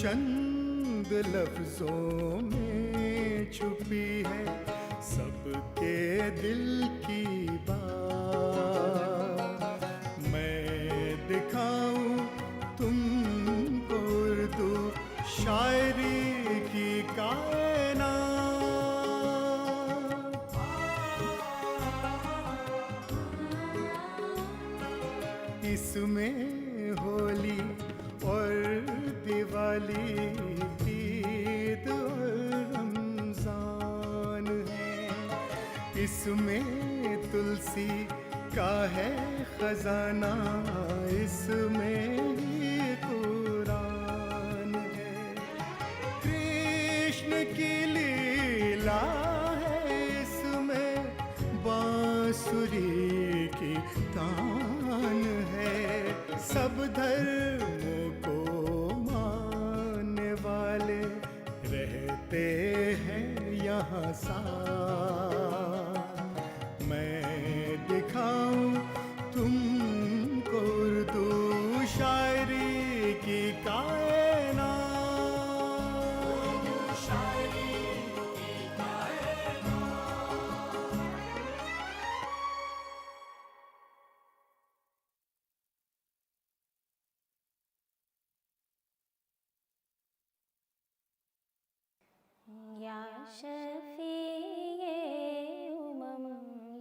چند لفظوں میں چھپی ہے سب کے دل کی بات. میں دکھاؤں تم کو اردو شاعری کی کائنات. اس میں ہولی اور دیوالی، عید اور رمضان ہے. اس میں تلسی کا ہے خزانہ، اس میں ہی قرآن ہے. کرشن کی لیلا ہے اس میں، بانسری کی تان ہے. سب دھرموں کو ماننے والے رہتے ہیں یہاں ساتھ. میں دکھاؤں تم کو اردو شاعری کی کائنات. یا شفیع امم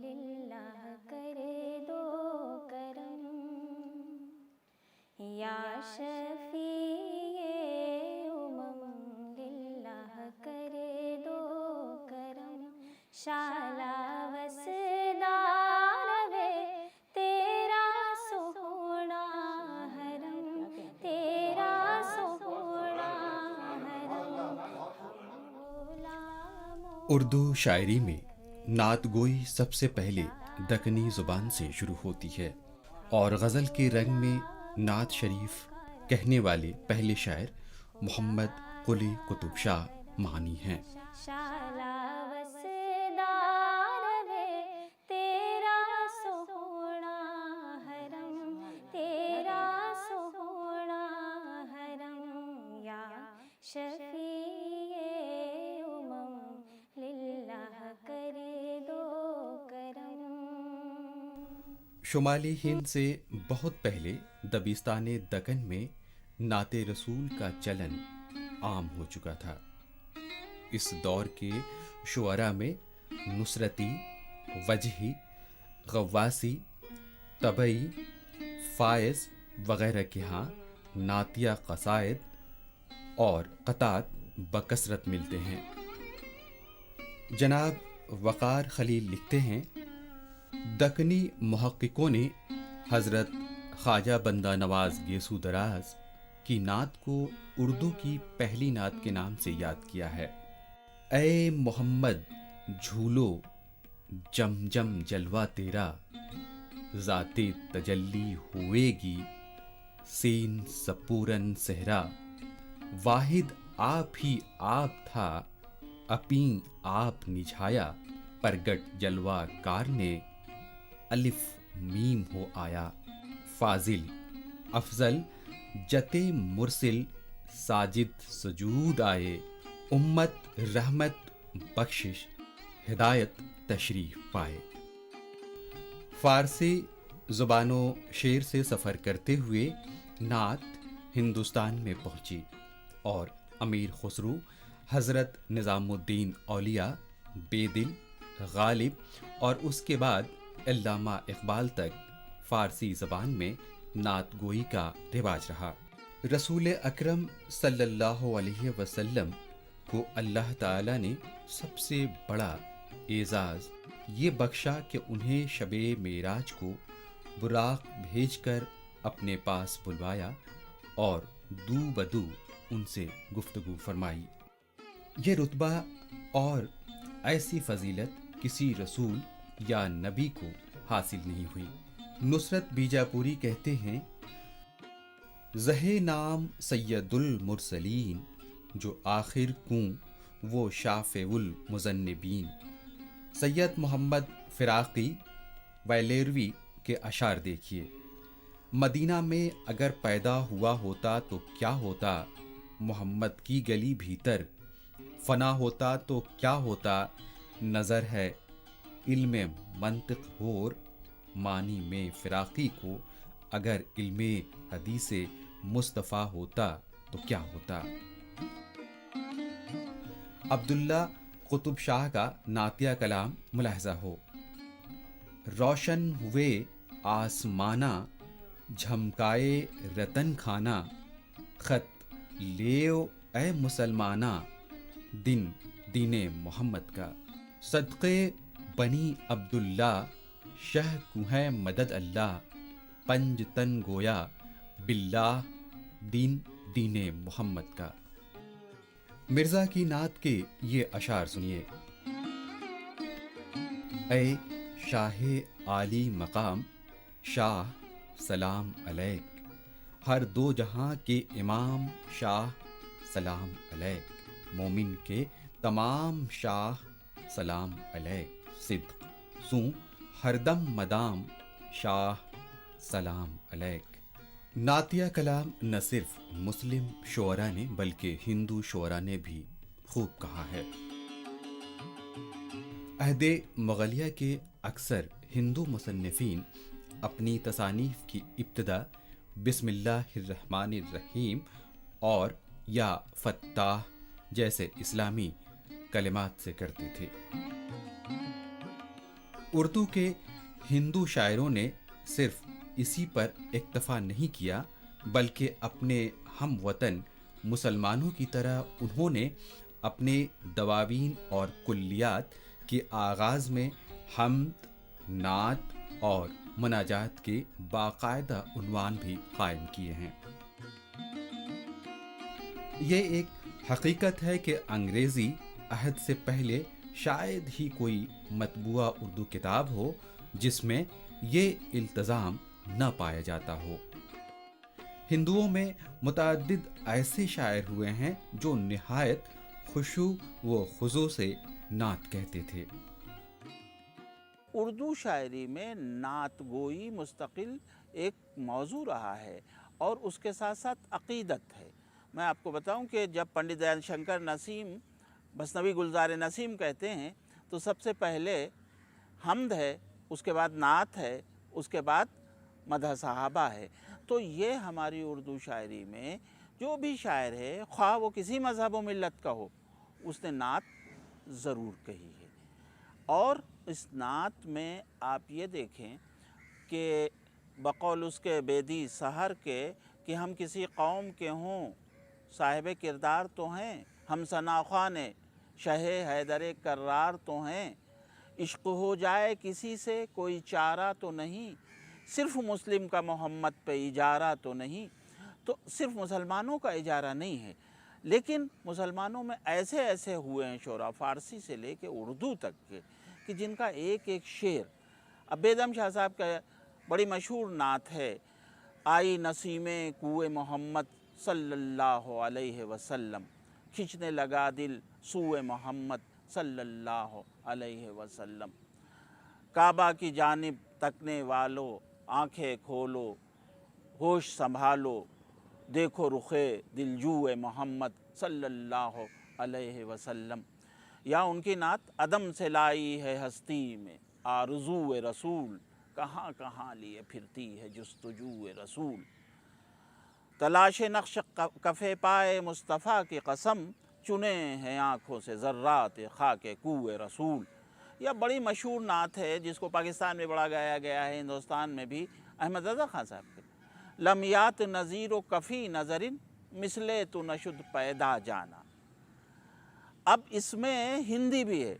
للہ کر دو کرم، یا شفیع امم للہ کر دو کرم. شالا وسدار وے تیرا سونا حرم، تیرا سونا حرم. اردو شاعری میں نعت گوئی سب سے پہلے دکنی زبان سے شروع ہوتی ہے، اور غزل کے رنگ میں نعت شریف کہنے والے پہلے شاعر محمد قلی قطب شاہ معنی ہیں. شالا وسدار وے تیرا سونا حرم، تیرا سونا حرم. یا شفیع امم للہ کر دو کرم. شمالی ہند سے بہت پہلے دبستان دکن میں نعت رسول کا چلن عام ہو چکا تھا. اس دور کے شعراء میں نصرتی، وجہی، غواسی، طبعی، فائز وغیرہ کے ہاں نعتیہ قصائد اور قطعات بکثرت ملتے ہیں. جناب وقار خلیل لکھتے ہیں، دکنی محققوں نے حضرت خواجہ بندہ نواز گیسو دراز کی نعت کو اردو کی پہلی نعت کے نام سے یاد کیا ہے. اے محمد جھولو جم جم جلوہ تیرا، ذات تجلی ہوئے گی سین سپورن صحرا. واحد آپ ہی آپ تھا اپیں آپ نجھایا، پرگٹ جلوہ کار نے الف میم ہو آیا. فاضل افضل جتے مرسل ساجد سجود آئے، امت رحمت بخشش ہدایت تشریف پائے. فارسی زبان و شعر سے سفر کرتے ہوئے نعت ہندوستان میں پہنچی، اور امیر خسرو، حضرت نظام الدین اولیاء، بیدل، غالب اور اس کے بعد علامہ اقبال تک فارسی زبان میں نعت گوئی کا رواج رہا. رسول اکرم صلی اللہ علیہ وسلم کو اللہ تعالی نے سب سے بڑا اعزاز یہ بخشا کہ انہیں شب معراج کو براق بھیج کر اپنے پاس بلوایا اور دو بدو ان سے گفتگو فرمائی. یہ رتبہ اور ایسی فضیلت کسی رسول یا نبی کو حاصل نہیں ہوئی. نصرت بیجاپوری کہتے ہیں، زہے نام سید المرسلین، جو آخر کوں وہ شافع المذنبین. سید محمد فراقی ویلیروی کے اشعار دیکھیے. مدینہ میں اگر پیدا ہوا ہوتا تو کیا ہوتا، मोहम्मद की गली भीतर, फना होता तो क्या होता, नज़र है इल्म मंतिक होर, मानी में फिराकी को, अगर इल्म हदीसे मुस्तफ़ा होता तो क्या होता। अब्दुल्ला कुतुब शाह का नातिया कलाम मुलाहजा हो। रोशन हुए आसमाना, झमकाए रतन खाना, खत लेओ ए मुसलमाना, दिन दीने मोहम्मद का। सदक़े बनी अब्दुल्ला, शह कुहै मदद अल्लाह, पंज तन गोया बिल्लाह, दिन दीने मोहम्मद का। मिर्ज़ा की नात के ये अशार सुनिए। ऐ शाहे आली मकाम, शाह सलाम अलैक, हर दो जहां के इमाम, शाह सलाम अलैक, मोमिन के तमाम, शाह सलाम अलैक, सिद्क सू हरदम मदाम, शाह सलाम अलैक। नातिया कलाम न सिर्फ मुस्लिम शोरा ने बल्कि हिंदू शोरा ने भी खूब कहा है। अहदे मुग़लिया के अक्सर हिंदू मुसन्निफ़ीन अपनी तसानीफ़ की इब्तिदा बिस्मिल्लाहिर्रहमानिर्रहीम और या फत्ताह जैसे इस्लामी कलिमात से करते थे। उर्दू के हिंदू शायरों ने सिर्फ इसी पर इक्तफा नहीं किया, बल्कि अपने हम वतन मुसलमानों की तरह उन्होंने अपने दवावीन और कुल्लियात के आगाज़ में हम्द, नात और मनाजात के बाकायदा उन्वान भी कायम किए हैं। ये एक हकीकत है कि अंग्रेज़ी अहद से पहले शायद ही कोई मतबूआ उर्दू किताब हो जिसमें ये इल्तज़ाम न पाया जाता हो। हिंदुओं में मुतअद्दिद ऐसे शायर हुए हैं जो निहायत खुशू व खुजू से नात कहते थे। उर्दू शायरी में नात गोई मुस्तकिल एक मौजू रहा है और उसके साथ साथ अक़ीदत है। मैं आपको बताऊं कि जब पंडित दयाल शंकर नसीम मसनवी गुलजार नसीम कहते हैं तो सबसे पहले हम्द है, उसके बाद नात है, उसके बाद मदह सहाबा है। तो ये हमारी उर्दू शायरी में जो भी शायर है, ख्वाह वो किसी मज़हब व मिल्लत का हो, उसने नात ज़रूर कही है। और इस नात में आप ये देखें कि बकौल उसके बेदी सहर के कि हम किसी कौम के हों, साहिब किरदार तो हैं, हम सनाख़ान शहे हैदर कर्रार तो हैं, इश्क हो जाए किसी से कोई चारा तो नहीं, सिर्फ़ मुस्लिम का मोहम्मद पे इजारा तो नहीं। तो सिर्फ मुसलमानों का इजारा नहीं है, लेकिन मुसलमानों में ऐसे ऐसे हुए हैं शोरा फ़ारसी से लेके उर्दू तक के कि जिनका एक एक शेर, अब बेदम शाह साहब का बड़ी मशहूर नात है, आई नसीमे कुए मोहम्मद सल्लल्लाहु अलैहि वसल्लम, खींचने लगा दिल सूए मोहम्मद सल्लल्लाहु अलैहि वसल्लम, काबा की जानिब तकने वालों आंखें खोलो, होश संभालो, देखो रुखे दिलजूए मोहम्मद सल्लल्लाहु अलैहि वसल्लम। या उनकी नात अदम से लाई है हस्ती में आरज़ूए रसूल, कहाँ कहाँ लिए फिरती है जुस्तजूए रसूल, तलाश नक्श कफ़े पाए मुस्तफ़ा की कसम, चुने हैं आँखों से ज़र्रात खाके कूए रसूल। यह बड़ी मशहूर नात है जिसको पाकिस्तान में बड़ा गाया गया है, हिंदुस्तान में भी, अहमद रज़ा ख़ान साहब के। लमियात नज़ीर व कफ़ी नज़रिन मिसले तो नशुद पैदा जाना। अब इसमें हिंदी भी है,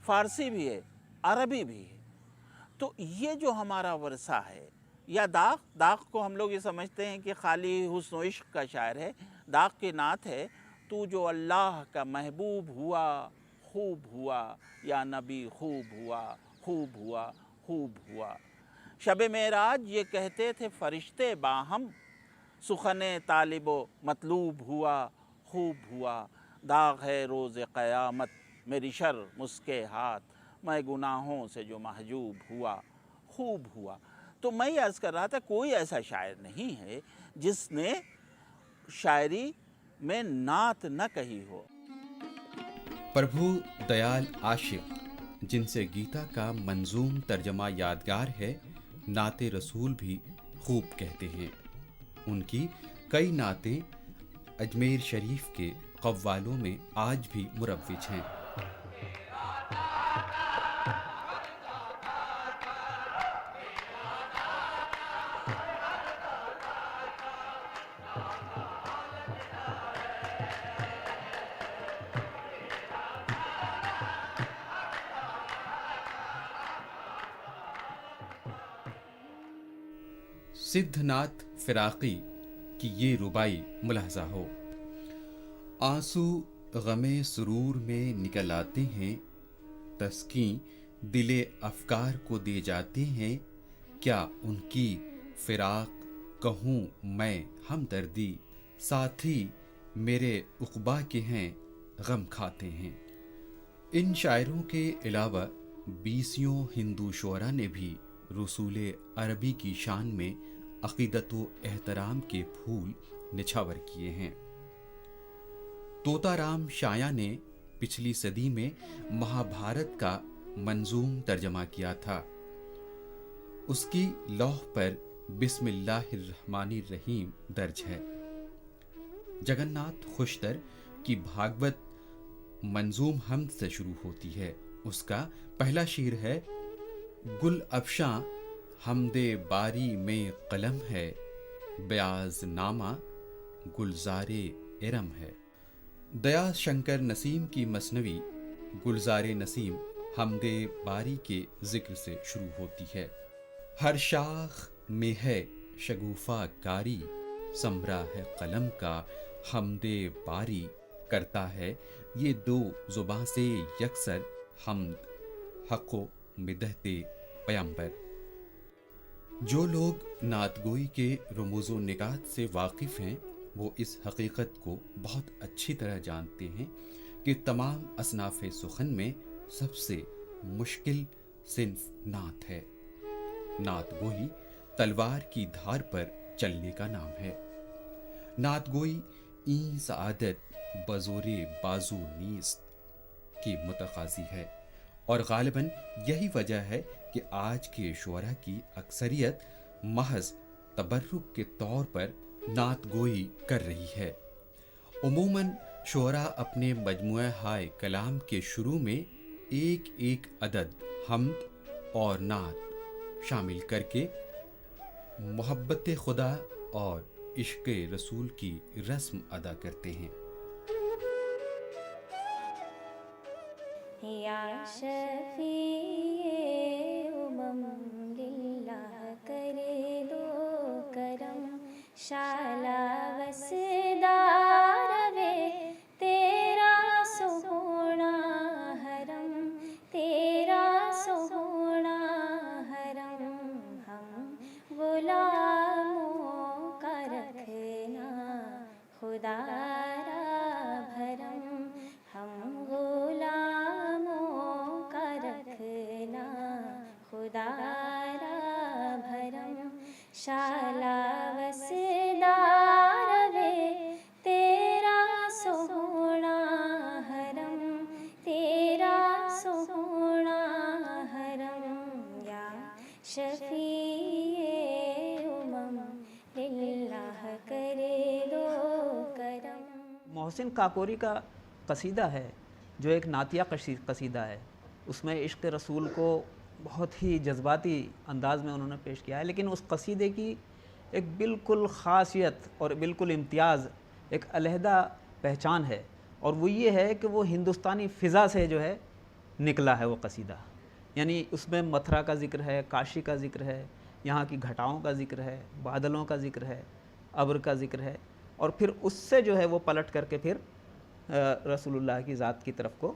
फ़ारसी भी है, अरबी भी है। तो ये जो हमारा वर्षा है, या दाग को हम लोग ये समझते हैं कि खाली हुस्न व इश्क का शायर है। दाग की नात है, तू जो अल्लाह का महबूब हुआ खूब हुआ, या नबी खूब हुआ खूब हुआ खूब हुआ। शब मेराज ये कहते थे फरिश्ते बाहम, सुखने तालिबो मतलूब हुआ खूब हुआ। दाग है रोज़ क़यामत मेरी शर मुस्के हाथ, मैं गुनाहों से जो महजूब हुआ खूब हुआ। तो मैं अर्ज़ कर रहा था कोई ऐसा शायर नहीं है जिसने शायरी में नात न कही हो। प्रभु दयाल आशिक, जिनसे गीता का मंजूम तर्जमा यादगार है, नाते रसूल भी खूब कहते हैं। उनकी कई नातें अजमेर शरीफ के कव्वालों में आज भी मुरव्विज हैं। सिद्धनाथ फिराकी की ये रुबाई मुलाहजा हो। आंसू गमे सुरूर में निकल आते हैं, तस्कीन दिले अफकार को दे जाते हैं। क्या उनकी फिराक कहूँ मैं हमदर्दी, साथी मेरे उक़बा के हैं गम खाते हैं। इन शायरों के अलावा 20 हिंदू शुअरा ने भी रसूल अरबी की शान में अक़ीदत व एहतराम के फूल निछावर किए हैं। तोताराम शाया ने पिछली सदी में महाभारत का मंजूम तर्जमा किया था। उसकी लौह पर बिस्मिल्लाहिर्रहमानिर्रहीम दर्ज है। जगन्नाथ खुशतर की भागवत मंजूम हमद से शुरू होती है। उसका पहला शेर है, गुल अफशां हमदे बारी में कलम है, ब्याज नामा गुलजारे इरम है। दया शंकर नसीम की मसनवी गुलजारे नसीम हमदे बारी के जिक्र से शुरू होती है। हर शाख में है शगुफा कारी, समरा है कलम का हमदे बारी। करता है ये दो जुबां से यकसर हमद हक़ो मिदहते पैगंबर। जो लोग नातगोई के रमूज़ो निकात से वाकिफ़ हैं, वो इस हकीकत को बहुत अच्छी तरह जानते हैं कि तमाम असनाफ़ सुखन में सबसे मुश्किल सिन्फ नात है। नातगोई तलवार की धार पर चलने का नाम है। नातगोई ई सआदत बज़ोरे बाजू नीस्त की मुतकाज़ी है, और गालिबन यही वजह है कि आज के शुअरा की अक्सरियत महज तबर्रुक के तौर पर नातगोई कर रही है। उमूमन शुअरा अपने मजमुआ हाय कलाम के शुरू में एक एक अदद हम्द और नात शामिल करके मोहब्बत खुदा और इश्क़ रसूल की रस्म अदा करते हैं। या शफ़ीए उमम लिल्लाह करे दो करम, शाला वसदार वे तेरा सोहना हरम, तेरा सोहना हरम। हम गुलामों का रखना खुदारा भरम, हम गुलामों का रखना खुदारा भरम। शाला वसदार वे तेरा सोहना हरम, तेरा सोहना हरम। या शफ़ीए उमम लिल्लाह करे दो करम। मोहसिन काकोरी का कसीदा है जो एक नातिया कसीदा है। उसमें इश्क़ रसूल को बहुत ही जज्बाती अंदाज़ में उन्होंने पेश किया है, लेकिन उस कसीदे की एक बिल्कुल ख़ासियत और बिल्कुल इम्तियाज़, एक अलहदा पहचान है, और वो ये है कि वो हिंदुस्तानी फ़िज़ा से जो है निकला है वो कसीदा। यानी उसमें मथुरा का ज़िक्र है, काशी का ज़िक्र है, यहाँ की घटाओं का ज़िक्र है, बादलों का ज़िक्र है, अब्र का ज़िक्र है, और फिर उससे जो है वो पलट करके फिर रसूलुल्लाह की ज़ात की तरफ को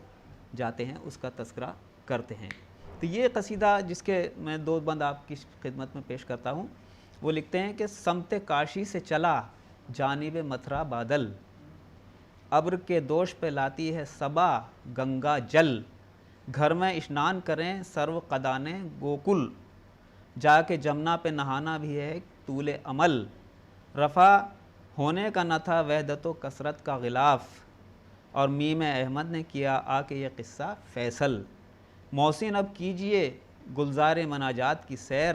जाते हैं, उसका तज़किरा करते हैं। तो ये कसीदा जिसके मैं दो बंद आपकी खिदमत में पेश करता हूँ, वो लिखते हैं कि समते काशी से चला जानिब मथुरा बादल, अब्र के दोष पे लाती है सबा गंगा जल। घर में स्नान करें सर्व कदाने गोकुल, जाके जमुना पे नहाना भी है तूले अमल। रफ़ा ہونے کا نہ تھا وحدت و کثرت کا غلاف، اور میم احمد نے کیا آ کے یہ قصہ فیصل۔ محسن اب کیجئے گلزار مناجات کی سیر،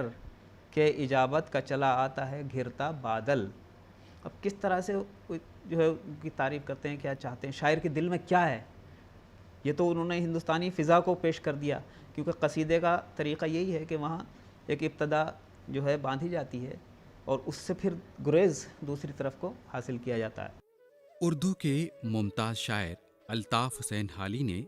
کہ اجابت کا چلا آتا ہے گھرتا بادل۔ اب کس طرح سے جو ہے ان کی تعریف کرتے ہیں، کیا چاہتے ہیں، شاعر کے دل میں کیا ہے، یہ تو انہوں نے ہندوستانی فضا کو پیش کر دیا، کیونکہ قصیدے کا طریقہ یہی ہے کہ وہاں ایک ابتدا جو ہے باندھی جاتی ہے اور اس سے پھر گریز دوسری طرف کو حاصل کیا جاتا ہے۔ اردو کے ممتاز شاعر الطاف حسین حالی نے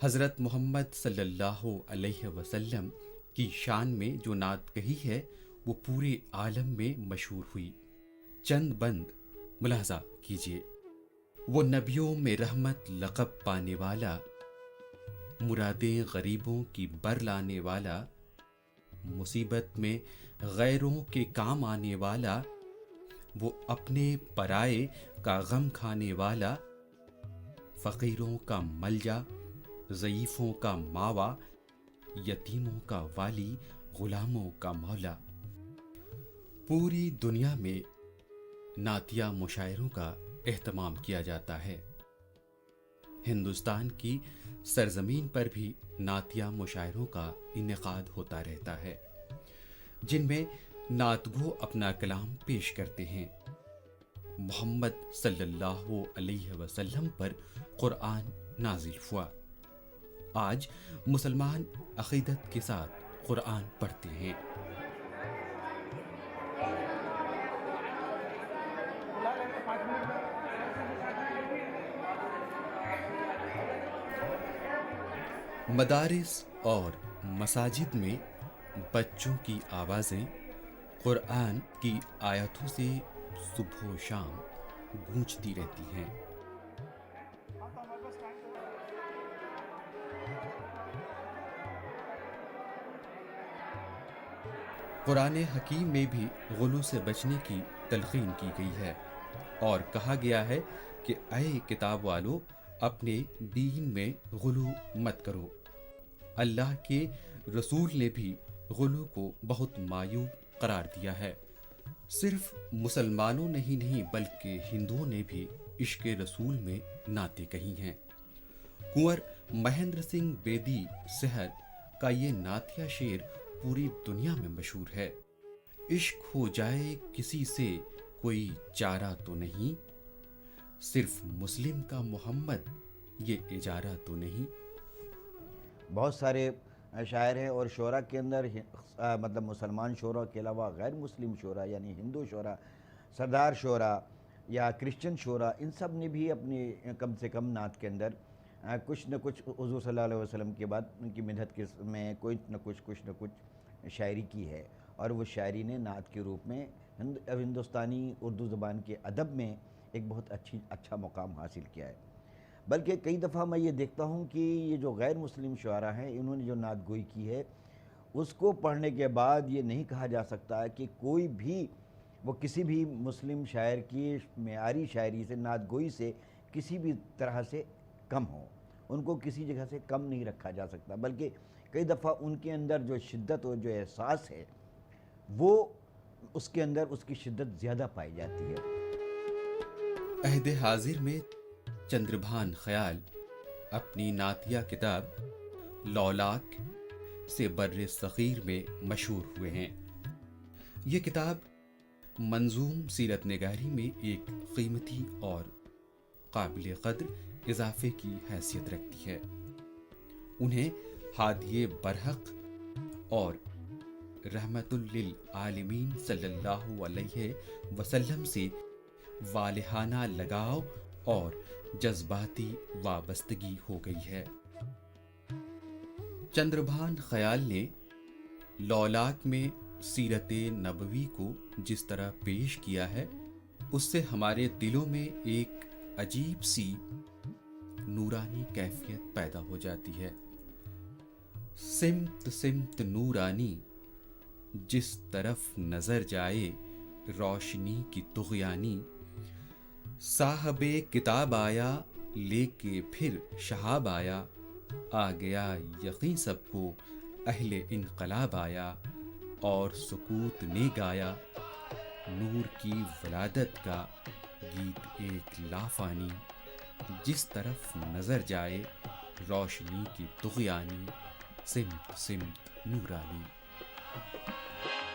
حضرت محمد صلی اللہ علیہ وسلم کی شان میں جو نعت کہی ہے وہ پورے عالم میں مشہور ہوئی۔ چند بند ملاحظہ کیجیے۔ وہ نبیوں میں رحمت لقب پانے والا، مرادیں غریبوں کی بر لانے والا، مصیبت میں غیروں کے کام آنے والا، وہ اپنے پرائے کا غم کھانے والا، فقیروں کا ملجا، ضعیفوں کا ماوا، یتیموں کا والی، غلاموں کا مولا۔ پوری دنیا میں نعتیہ مشاعروں کا اہتمام کیا جاتا ہے۔ ہندوستان کی سرزمین پر بھی نعتیہ مشاعروں کا انعقاد ہوتا رہتا ہے، جن میں نعت گو اپنا کلام پیش کرتے ہیں۔ محمد صلی اللہ علیہ وسلم پر قرآن نازل ہوا۔ آج مسلمان عقیدت کے ساتھ قرآن پڑھتے ہیں۔ مدارس اور مساجد میں بچوں کی آوازیں قرآن کی آیاتوں سے صبح و شام گونجتی رہتی ہیں۔ قرآن حکیم میں بھی غلو سے بچنے کی تلقین کی گئی ہے اور کہا گیا ہے کہ اے کتاب والو، اپنے دین میں غلو مت کرو۔ اللہ کے رسول نے بھی غلو کو بہت معیوب قرار دیا ہے۔ صرف مسلمانوں نے ہی نہیں بلکہ ہندوؤں نے بھی عشق رسول میں نعتیں کہی ہیں۔ کنور مہندر سنگھ بیدی سحر کا یہ نعتیہ شعر پوری دنیا میں مشہور ہے۔ عشق ہو جائے کسی سے کوئی چارہ تو نہیں، صرف مسلم کا محمد یہ اجارہ تو نہیں۔ بہت سارے شاعر ہیں اور شعراء کے اندر مطلب مسلمان شعراء کے علاوہ غیر مسلم شعراء یعنی ہندو شعراء، سردار شعراء یا کرسچن شعراء، ان سب نے بھی اپنی کم سے کم نعت کے اندر کچھ نہ کچھ حضور صلی اللہ علیہ وسلم کے بعد ان کی مدحت کے میں کچھ نہ کچھ شاعری کی ہے، اور وہ شاعری نے نعت کے روپ میں ہندوستانی اردو زبان کے ادب میں ایک بہت اچھا مقام حاصل کیا ہے۔ بلکہ کئی دفعہ میں یہ دیکھتا ہوں کہ یہ جو غیر مسلم شعراء ہیں، انہوں نے جو نعت گوئی کی ہے اس کو پڑھنے کے بعد یہ نہیں کہا جا سکتا کہ کوئی بھی وہ کسی بھی مسلم شاعر کی معیاری شاعری سے، نعت گوئی سے کسی بھی طرح سے کم ہو، ان کو کسی جگہ سے کم نہیں رکھا جا سکتا، بلکہ کئی دفعہ ان کے اندر جو شدت اور جو احساس ہے وہ اس کے اندر اس کی شدت زیادہ پائی جاتی ہے۔ عہد حاضر میں چندربھان خیال اپنی نعتیہ کتاب لولاک سے بر صغیر میں مشہور ہوئے ہیں۔ یہ کتاب منظوم سیرت نگاری میں ایک قیمتی اور قابل قدر اضافے کی حیثیت رکھتی ہے۔ انہیں ہادی برحق اور رحمت للعالمین صلی اللہ علیہ وسلم سے والہانہ لگاؤ اور جذباتی وابستگی ہو گئی ہے۔ چندربھان خیال نے لولاک میں سیرت نبوی کو جس طرح پیش کیا ہے اس سے ہمارے دلوں میں ایک عجیب سی نورانی کیفیت پیدا ہو جاتی ہے۔ سمت سمت نورانی، جس طرف نظر جائے روشنی کی طغیانی، صاحب کتاب آیا لے کے پھر شہاب آیا، آ گیا یقین سب کو اہل انقلاب آیا، اور سکوت نے گایا नूर की वलादत का गीत एक लाफानी, जिस तरफ नजर जाए रोशनी की तुग़यानी, सिमत सिमत नूरानी।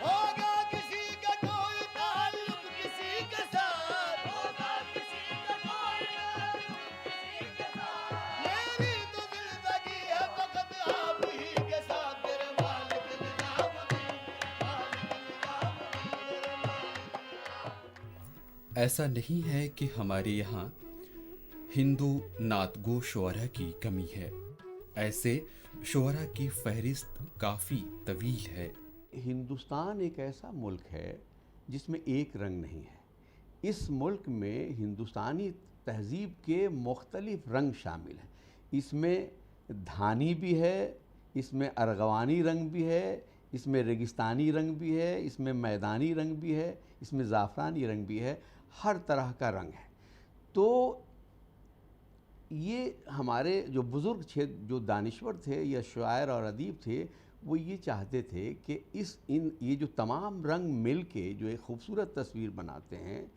होगा किसी का कोई ताल्लुक किसी के साथ, होगा किसी का कोई ताल्लुक किसी के साथ, मेरी तो जिंदगी है फकत आप ही के साथ, तेरे मालिक निजामुद्दीन, मालिक निजामुद्दीन, तेरे मालिक। ऐसा नहीं है कि हमारे यहाँ हिंदू नातगो शुअरा की कमी है। ऐसे शुअरा की फहरिस्त काफ़ी तवील है। हिंदुस्तान एक ऐसा मुल्क है जिसमें एक रंग नहीं है। इस मुल्क में हिंदुस्तानी तहज़ीब के मुख्तलिफ रंग शामिल हैं। इसमें धानी भी है, इसमें अर्गवानी रंग भी है, इसमें रेगिस्तानी रंग भी है, इसमें मैदानी रंग भी है, इसमें ज़ाफ़रानी रंग भी है, हर तरह का रंग है। तो ये हमारे जो बुज़ुर्ग थे, जो दानिश्वर थे या शायर और अदीब थे, वो ये चाहते थे कि ये जो तमाम रंग मिल के जो एक ख़ूबसूरत तस्वीर बनाते हैं,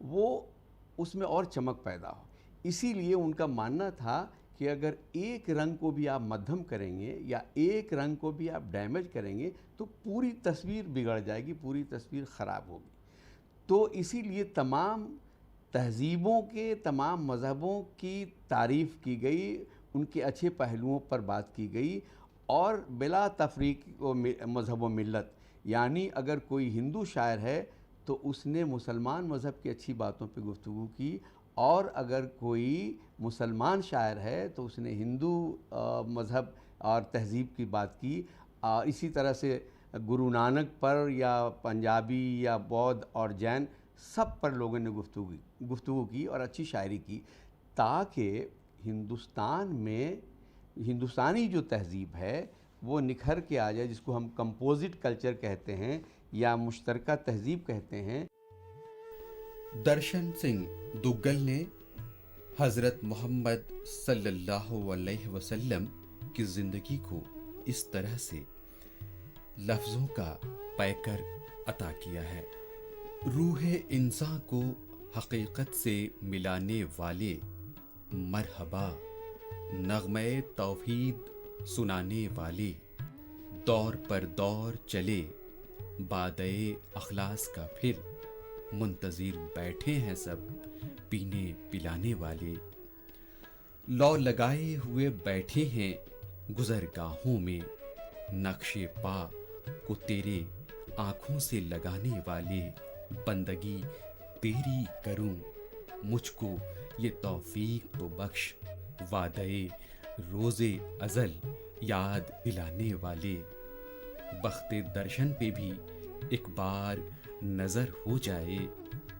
वो उसमें और चमक पैदा हो। इसीलिए उनका मानना था कि अगर एक रंग को भी आप मध्यम करेंगे या एक रंग को भी आप डैमेज करेंगे तो पूरी तस्वीर बिगड़ जाएगी, पूरी तस्वीर ख़राब होगी। तो इसीलिए तमाम तहज़ीबों के, तमाम मज़हबों की तारीफ़ की गई, उनके अच्छे पहलुओं पर बात की गई, और बिला तफरीक व मज़हब व मिल्लत, यानी अगर कोई हिंदू शायर है तो उसने मुसलमान मज़हब की अच्छी बातों पे गुफ्तगू की, और अगर कोई मुसलमान शायर है तो उसने हिंदू मज़हब और तहज़ीब की बात की। इसी तरह से गुरु नानक पर या पंजाबी या बौद्ध और जैन सब पर लोगों ने गुफ्तगू की और अच्छी शायरी की, ताकि हिंदुस्तान में हिंदुस्तानी जो तहज़ीब है वो निखर के आ जाए, जिसको हम कंपोजिट कल्चर कहते हैं या मुश्तरका तहज़ीब कहते हैं। दर्शन सिंह दुग्गल ने हज़रत मोहम्मद सल्लल्लाहु अलैहि वसल्लम की ज़िंदगी को इस तरह से लफ्ज़ों का पैकर अता किया है। रूहे इंसान को हकीकत से मिलाने वाले मरहबा, नग़मे तौहीद सुनाने वाले, दौर पर दौर चले बादे अखलास का फिर, मुंतज़िर बैठे हैं सब पीने पिलाने वाले। लौ लगाए हुए बैठे हैं गुज़रगाहों में, नक्शे पा को तेरे आँखों से लगाने वाले। बंदगी तेरी करूं, मुझको ये तौफीक तो बख्श, वादे रोज़े अज़ल याद दिलाने वाले। बख्ते दर्शन पे भी एक बार नज़र हो जाए,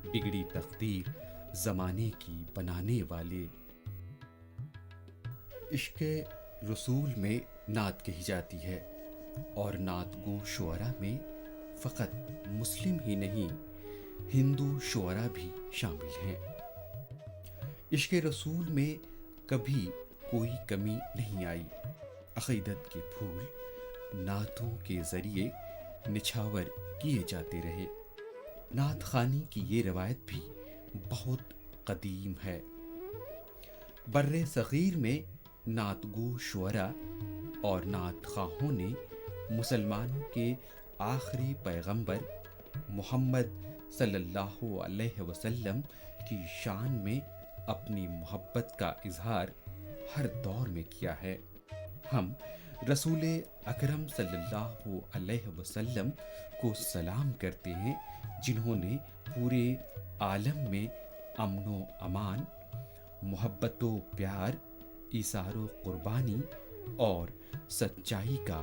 बिगड़ी तकदीर ज़माने की बनाने वाले। इश्क़े रसूल में नात कही जाती है, और नात गो शुअरा में फ़कत मुस्लिम ही नहीं हिंदू शुअरा भी शामिल हैं। इश्क़े रसूल में कभी कोई कमी नहीं आई। अक़ीदत के फूल नातों के ज़रिए निछावर किए जाते रहे। नात ख़ानी की ये रवायत भी बहुत क़दीम है। बर्रे सग़ीर में नातगो शुअरा और नात ख़ाहों ने मुसलमानों के आखिरी पैगंबर मोहम्मद सल्लल्लाहु अलैहि वसल्लम की शान में अपनी मोहब्बत का इजहार हर दौर में किया है। हम रसूल अकरम सल्लल्लाहु अलैहि वसल्लम को सलाम करते हैं, जिन्होंने पूरे आलम में अमनो अमान, मोहब्बतो प्यार, इसारो कुर्बानी और सच्चाई का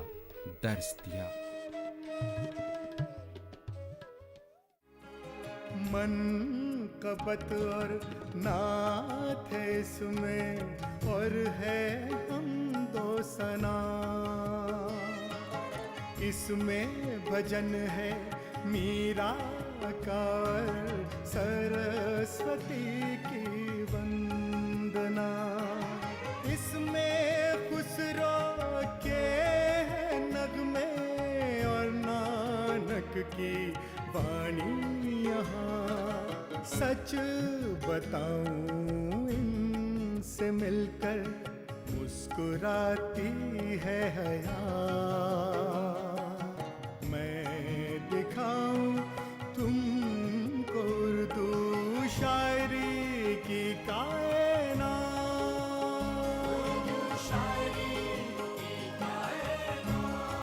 दर्स दिया। मनक़बत और नात है इसमें, और है हमदो सना। इसमें भजन है मीरा का, सरस्वती की वंदना। इसमें खुसरो के नगमे और नानक की वाणी कहाँ सच बताऊं इनसे मिलकर मुस्कुराती है हया। मैं दिखाऊं तुमको उर्दू शायरी की